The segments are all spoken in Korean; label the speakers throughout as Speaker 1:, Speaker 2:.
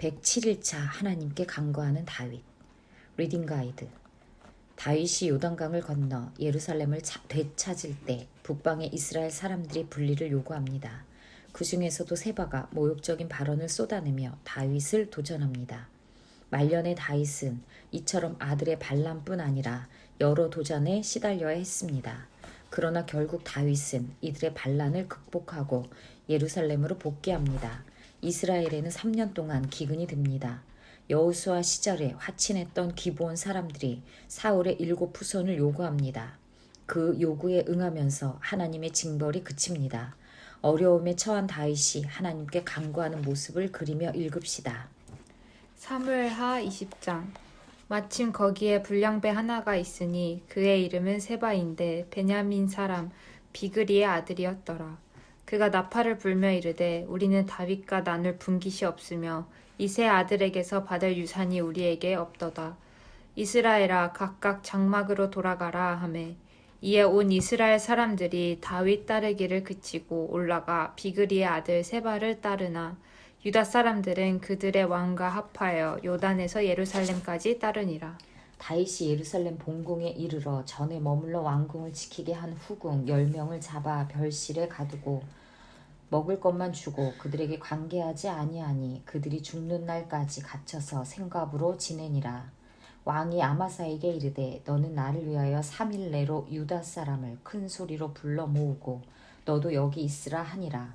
Speaker 1: 107일차 하나님께 간구하는 다윗. 리딩 가이드. 다윗이 요단강을 건너 예루살렘을 되찾을 때 북방의 이스라엘 사람들이 분리를 요구합니다. 그 중에서도 세바가 모욕적인 발언을 쏟아내며 다윗을 도전합니다. 말년의 다윗은 이처럼 아들의 반란뿐 아니라 여러 도전에 시달려야 했습니다. 그러나 결국 다윗은 이들의 반란을 극복하고 예루살렘으로 복귀합니다. 이스라엘에는 3년 동안 기근이 듭니다. 여호수아 시절에 화친했던 기브온 사람들이 사울의 7 후손을 요구합니다. 그 요구에 응하면서 하나님의 징벌이 그칩니다. 어려움에 처한 다윗이 하나님께 간구하는 모습을 그리며 읽읍시다.
Speaker 2: 사무엘하 20장. 마침 거기에 불량배 하나가 있으니 그의 이름은 세바인데 베냐민 사람 비그리의 아들이었더라. 그가 나팔을 불며 이르되 우리는 다윗과 나눌 분깃이 없으며 이 세 아들에게서 받을 유산이 우리에게 없도다. 이스라엘아 각각 장막으로 돌아가라 하매 이에 온 이스라엘 사람들이 다윗 따르기를 그치고 올라가 비그리의 아들 세바를 따르나 유다 사람들은 그들의 왕과 합하여 요단에서 예루살렘까지 따르니라.
Speaker 1: 다윗이 예루살렘 본궁에 이르러 전에 머물러 왕궁을 지키게 한 후궁 10명을 잡아 별실에 가두고 먹을 것만 주고 그들에게 관계하지 아니하니 그들이 죽는 날까지 갇혀서 생갑으로 지내니라. 왕이 아마사에게 이르되 너는 나를 위하여 3일 내로 유다 사람을 큰 소리로 불러 모으고 너도 여기 있으라 하니라.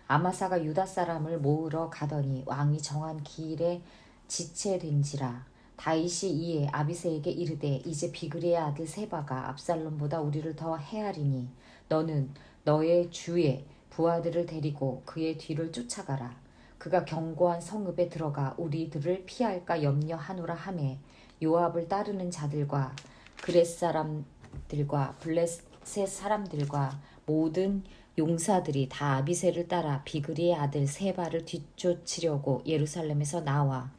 Speaker 1: 아마사가 유다 사람을 모으러 가더니 왕이 정한 기일에 지체된지라. 다윗이 이에 아비새에게 이르되 이제 비그리의 아들 세바가 압살롬보다 우리를 더 헤아리니 너는 너의 주의 부하들을 데리고 그의 뒤를 쫓아가라. 그가 견고한 성읍에 들어가 우리들을 피할까 염려하노라 하매 요압을 따르는 자들과 그렛 사람들과 블레셋 사람들과 모든 용사들이 다 아비새를 따라 비그리의 아들 세바를 뒤쫓으려고 예루살렘에서 나와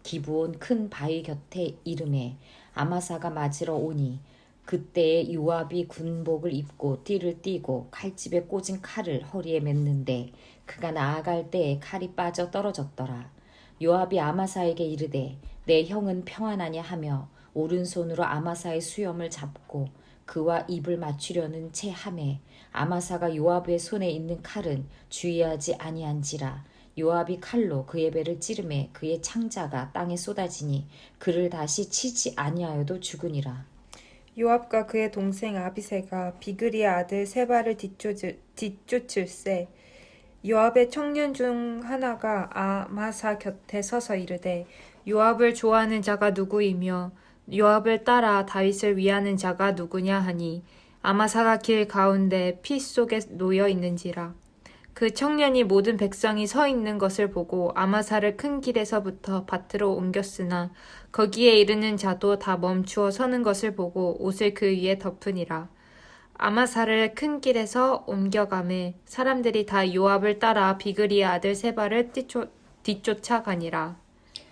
Speaker 1: 기브온 큰 바위 곁에 이름에 아마사가 맞으러 오니 그때에 요압이 군복을 입고 띠를 띠고 칼집에 꽂은 칼을 허리에 맸는데 그가 나아갈 때에 칼이 빠져 떨어졌더라. 요압이 아마사에게 이르되 내 형은 평안하냐 하며 오른손으로 아마사의 수염을 잡고 그와 입을 맞추려는 채 하매 아마사가 요압의 손에 있는 칼은 주의하지 아니한지라. 요압이 칼로 그의 배를 찌르매 그의 창자가 땅에 쏟아지니 그를 다시 치지 아니하여도 죽으니라.
Speaker 2: 요압과 그의 동생 아비새가 비그리의 아들 세바를 뒤쫓을세. 요압의 청년 중 하나가 아마사 곁에 서서 이르되 요압을 좋아하는 자가 누구이며 요압을 따라 다윗을 위하는 자가 누구냐 하니 아마사가 길 가운데 피 속에 놓여 있는지라. 그 청년이 모든 백성이 서 있는 것을 보고 아마사를 큰 길에서부터 밭으로 옮겼으나 거기에 이르는 자도 다 멈추어 서는 것을 보고 옷을 그 위에 덮으니라. 아마사를 큰 길에서 옮겨가매 사람들이 다 요압을 따라 비그리의 아들 세바를 뒤쫓아가니라.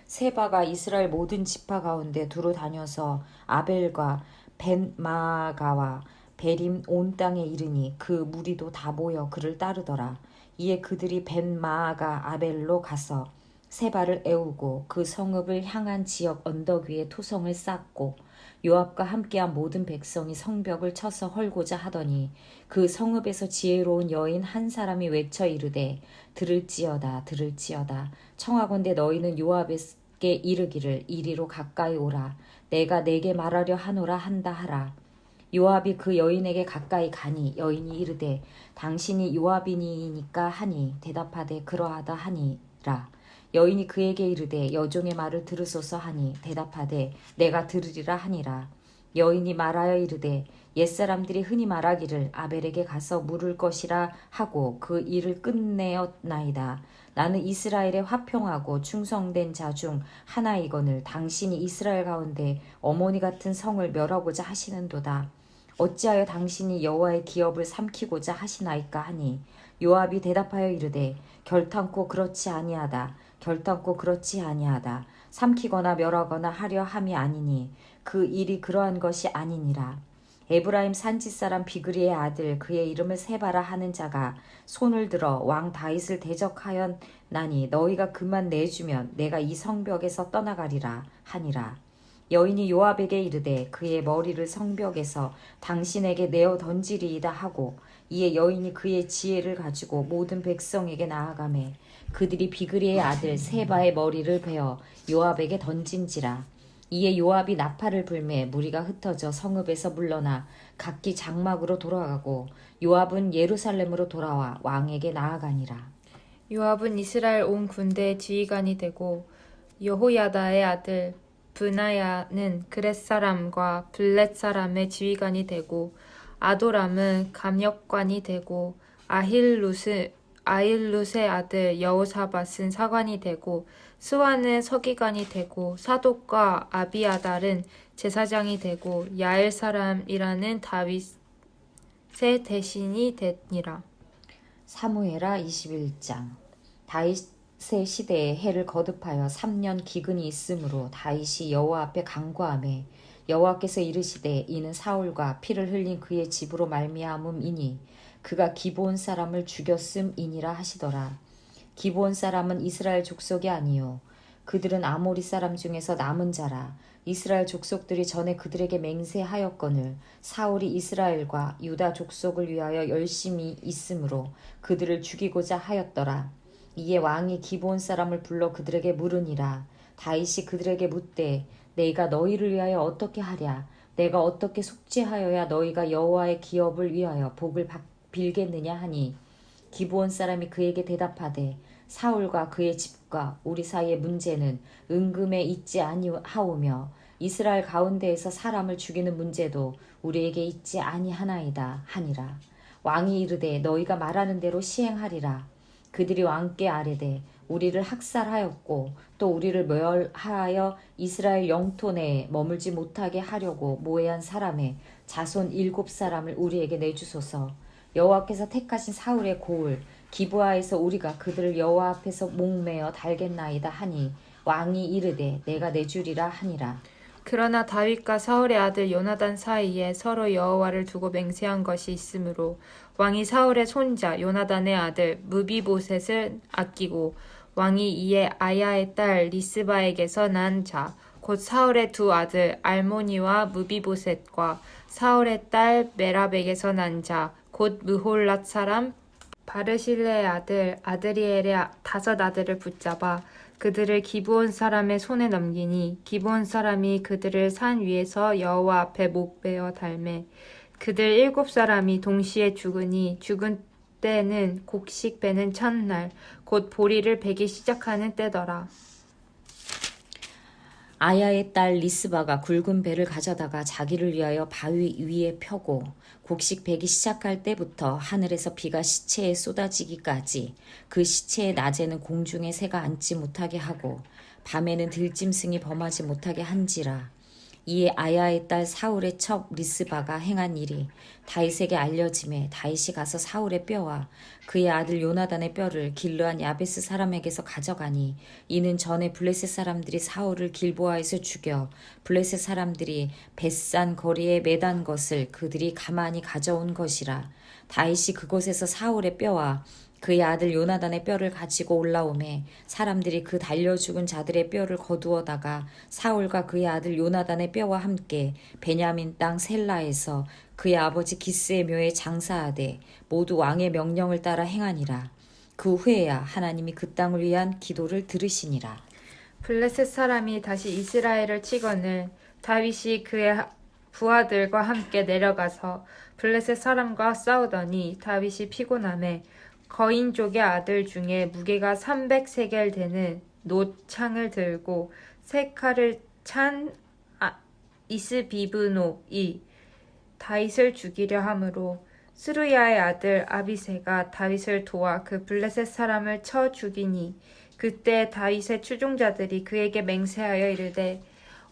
Speaker 1: 세바가 이스라엘 모든 지파 가운데 두루 다녀서 아벨과 벤마가와 베림 온 땅에 이르니 그 무리도 다 모여 그를 따르더라. 이에 그들이 벤마가 아벨로 가서 세바를 애우고 그 성읍을 향한 지역 언덕 위에 토성을 쌓고 요압과 함께한 모든 백성이 성벽을 쳐서 헐고자 하더니 그 성읍에서 지혜로운 여인 한 사람이 외쳐 이르되 들을지어다 들을지어다 청하건대 너희는 요압에게 이르기를 이리로 가까이 오라 내가 내게 말하려 하노라 한다 하라. 요압이 그 여인에게 가까이 가니 여인이 이르되 당신이 요압이니까 하니 대답하되 그러하다 하니라. 여인이 그에게 이르되 여종의 말을 들으소서 하니 대답하되 내가 들으리라 하니라. 여인이 말하여 이르되 옛사람들이 흔히 말하기를 아벨에게 가서 물을 것이라 하고 그 일을 끝내었나이다. 나는 이스라엘에 화평하고 충성된 자 중 하나이거늘 당신이 이스라엘 가운데 어머니 같은 성을 멸하고자 하시는도다. 어찌하여 당신이 여호와의 기업을 삼키고자 하시나이까 하니 요압이 대답하여 이르되 결탄코 그렇지 아니하다. 결탄코 그렇지 아니하다. 삼키거나 멸하거나 하려 함이 아니니 그 일이 그러한 것이 아니니라. 에브라임 산지 사람 비그리의 아들 그의 이름을 세바라 하는 자가 손을 들어 왕 다윗을 대적하였나니 너희가 그만 내주면 내가 이 성벽에서 떠나가리라 하니라. 여인이 요압에게 이르되 그의 머리를 성벽에서 당신에게 내어 던지리이다 하고 이에 여인이 그의 지혜를 가지고 모든 백성에게 나아가매 그들이 비그리의 아들 세바의 머리를 베어 요압에게 던진지라. 이에 요압이 나팔을 불매 무리가 흩어져 성읍에서 물러나 각기 장막으로 돌아가고 요압은 예루살렘으로 돌아와 왕에게 나아가니라.
Speaker 2: 요압은 이스라엘 온 군대의 지휘관이 되고 여호야다의 아들 브나야는 그렛 사람과 블렛 사람의 지휘관이 되고 아도람은 감역관이 되고 아힐룻의 아들 여호사밧은 사관이 되고 스와는 서기관이 되고 사독과 아비아달은 제사장이 되고 야엘 사람이라는 다윗의 대신이 되니라.
Speaker 1: 사무엘하 21장. 다윗의 시대에 해를 거듭하여 3년 기근이 있으므로 다윗이 여호와 앞에 간구하매 여호와께서 이르시되 이는 사울과 피를 흘린 그의 집으로 말미암음이니 그가 기브온 사람을 죽였음이니라 하시더라. 기브온 사람은 이스라엘 족속이 아니요 그들은 아모리 사람 중에서 남은 자라. 이스라엘 족속들이 전에 그들에게 맹세하였거늘 사울이 이스라엘과 유다 족속을 위하여 열심히 있으므로 그들을 죽이고자 하였더라. 이에 왕이 기브온 사람을 불러 그들에게 물으니라. 다윗이 그들에게 묻되 내가 너희를 위하여 어떻게 하랴? 내가 어떻게 속죄하여야 너희가 여호와의 기업을 위하여 복을 빌겠느냐 하니 기브온 사람이 그에게 대답하되 사울과 그의 집과 우리 사이의 문제는 은금에 있지 아니하오며 이스라엘 가운데에서 사람을 죽이는 문제도 우리에게 있지 아니하나이다 하니라. 왕이 이르되 너희가 말하는 대로 시행하리라. 그들이 왕께 아뢰되 우리를 학살하였고 또 우리를 멸하여 이스라엘 영토 내에 머물지 못하게 하려고 모해한 사람의 자손 7사람을 우리에게 내주소서. 여호와께서 택하신 사울의 고을 기브아에서 우리가 그들을 여호와 앞에서 목매어 달겠나이다 하니 왕이 이르되 내가 내주리라 하니라.
Speaker 2: 그러나 다윗과 사울의 아들 요나단 사이에 서로 여호와를 두고 맹세한 것이 있으므로 왕이 사울의 손자 요나단의 아들 무비보셋을 아끼고 왕이 이에 아야의 딸 리스바에게서 난 자 곧 사울의 두 아들 알모니와 무비보셋과 사울의 딸 메랍에게서 난 자 곧 무홀랏 사람 바르실레의 아들 아드리엘의 5 아들을 붙잡아 그들을 기브온 사람의 손에 넘기니 기브온 사람이 그들을 산 위에서 여호와 앞에 목베어 달매 그들 7사람이 동시에 죽으니 죽은 때는 곡식 베는 첫날 곧 보리를 베기 시작하는 때더라.
Speaker 1: 아야의 딸 리스바가 굵은 배를 가져다가 자기를 위하여 바위 위에 펴고 곡식 베기 시작할 때부터 하늘에서 비가 시체에 쏟아지기까지 그 시체의 낮에는 공중에 새가 앉지 못하게 하고 밤에는 들짐승이 범하지 못하게 한지라. 이에 아야의 딸 사울의 첩 리스바가 행한 일이 다윗에게 알려짐에 다윗이 가서 사울의 뼈와 그의 아들 요나단의 뼈를 길르한 야베스 사람에게서 가져가니 이는 전에 블레셋 사람들이 사울을 길보아에서 죽여 블레셋 사람들이 벳산 거리에 매단 것을 그들이 가만히 가져온 것이라. 다윗이 그곳에서 사울의 뼈와 그의 아들 요나단의 뼈를 가지고 올라오매 사람들이 그 달려 죽은 자들의 뼈를 거두어다가 사울과 그의 아들 요나단의 뼈와 함께 베냐민 땅 셀라에서 그의 아버지 기스의 묘에 장사하되 모두 왕의 명령을 따라 행하니라. 그 후에야 하나님이 그 땅을 위한 기도를 들으시니라.
Speaker 2: 블레셋 사람이 다시 이스라엘을 치거늘 다윗이 그의 부하들과 함께 내려가서 블레셋 사람과 싸우더니 다윗이 피곤함에 거인족의 아들 중에 무게가 300세겔 되는 놋창을 들고 3칼을 찬 이스비브노이 다윗을 죽이려 하므로 스루야의 아들 아비새가 다윗을 도와 그 블레셋 사람을 쳐 죽이니 그때 다윗의 추종자들이 그에게 맹세하여 이르되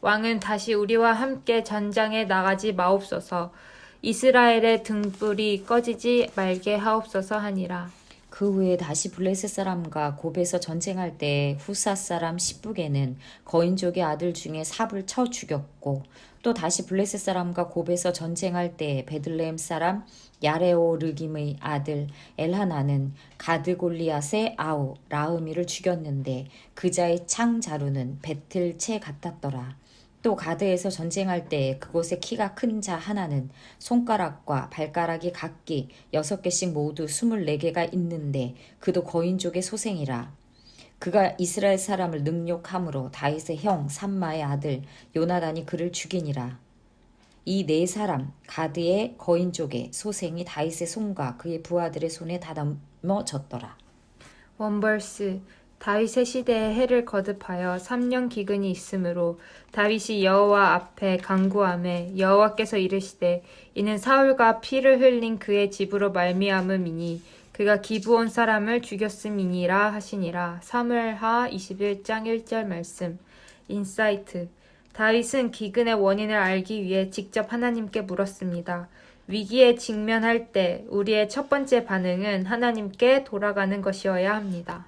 Speaker 2: 왕은 다시 우리와 함께 전장에 나가지 마옵소서. 이스라엘의 등불이 꺼지지 말게 하옵소서 하니라.
Speaker 1: 그 후에 다시 블레셋 사람과 곱에서 전쟁할 때 후사 사람 시브게는 거인족의 아들 중에 삽을 쳐 죽였고, 또 다시 블레셋 사람과 곱에서 전쟁할 때 베들레헴 사람 야레오 르김의 아들 엘하나는 가드 골리앗의 아우 라흐미를 죽였는데 그 자의 창 자루는 배틀 채 같았더라. 또 가드에서 전쟁할 때 그곳에 키가 큰 자 하나는 손가락과 발가락이 각기 6개씩 모두 24개가 있는데 그도 거인족의 소생이라. 그가 이스라엘 사람을 능욕함으로 다윗의 형 삼마의 아들 요나단이 그를 죽이니라. 이 네 사람 가드의 거인족의 소생이 다윗의 손과 그의 부하들의 손에 다듬어졌더라.
Speaker 2: 원벌스 다윗의 시대에 해를 거듭하여 3년 기근이 있으므로 다윗이 여호와 앞에 간구하매 여호와께서 이르시되 이는 사울과 피를 흘린 그의 집으로 말미암음이니 그가 기브온 사람을 죽였음이니라 하시니라. 사무엘하 21장 1절 말씀. 인사이트 다윗은 기근의 원인을 알기 위해 직접 하나님께 물었습니다. 위기에 직면할 때 우리의 첫 번째 반응은 하나님께 돌아가는 것이어야 합니다.